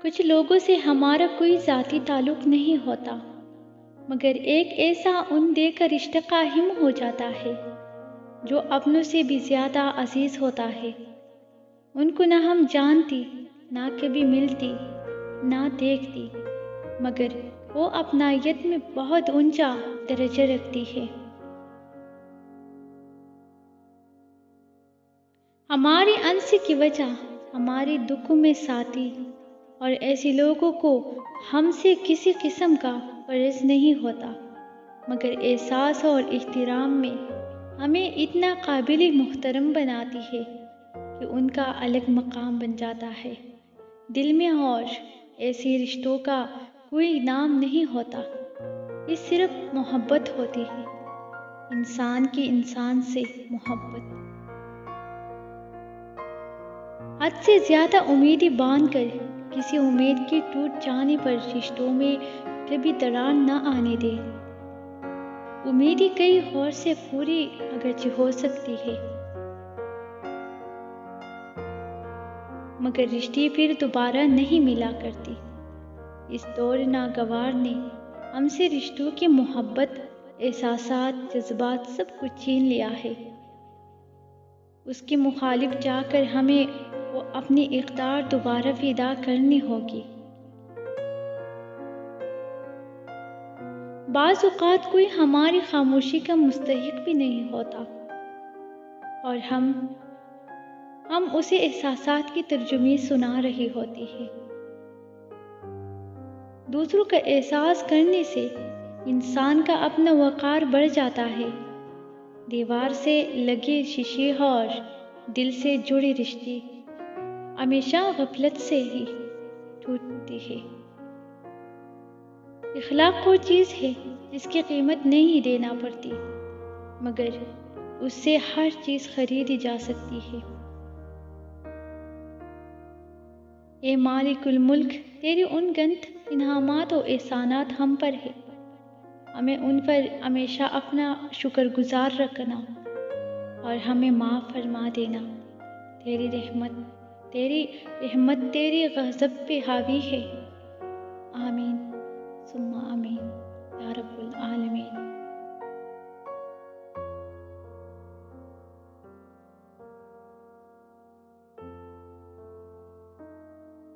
کچھ لوگوں سے ہمارا کوئی ذاتی تعلق نہیں ہوتا، مگر ایک ایسا ان دے کا رشتہ قائم ہو جاتا ہے جو اپنوں سے بھی زیادہ عزیز ہوتا ہے۔ ان کو نہ ہم جانتی، نہ کبھی ملتی، نہ دیکھتی، مگر وہ اپنائیت میں بہت اونچا درجہ رکھتی ہے۔ ہماری انس کی وجہ ہمارے دکھوں میں ساتھی، اور ایسے لوگوں کو ہم سے کسی قسم کا غرض نہیں ہوتا، مگر احساس اور احترام میں ہمیں اتنا قابل محترم بناتی ہے کہ ان کا الگ مقام بن جاتا ہے دل میں۔ اور ایسے رشتوں کا کوئی نام نہیں ہوتا، یہ صرف محبت ہوتی ہے، انسان کی انسان سے محبت۔ حد سے زیادہ امیدیں باندھ کر کسی امید کے ٹوٹ جانے پر رشتوں میں کبھی درار نہ آنے دے۔ امیدیں کئی اور سے پوری اگرچہ ہو سکتی ہے، مگر رشتے پھر دوبارہ نہیں ملا کرتی۔ اس دور ناگوار نے ہم سے رشتوں کی محبت، احساسات، جذبات سب کچھ چھین لیا ہے۔ اس کے مخالف جا کر ہمیں وہ اپنی اقدار دوبارہ پیدا کرنی ہوگی۔ بعض اوقات کوئی ہماری خاموشی کا مستحق بھی نہیں ہوتا، اور ہم اسے احساسات کی ترجمے سنا رہی ہوتی ہے۔ دوسروں کا احساس کرنے سے انسان کا اپنا وقار بڑھ جاتا ہے۔ دیوار سے لگے شیشے اور دل سے جڑے رشتے ہمیشہ غفلت سے ہی ٹوٹتے ہیں۔ اخلاق وہ چیز ہے جس کی قیمت نہیں دینا پڑتی، مگر اس سے ہر چیز خریدی جا سکتی ہے۔ اے مالک الملک، تیرے ان گنت انعامات و احسانات ہم پر ہے، ہمیں ان پر ہمیشہ اپنا شکر گزار رکھنا اور ہمیں معاف فرما دینا۔ تیری رحمت تیری غضب پہ حاوی ہے۔ آمین۔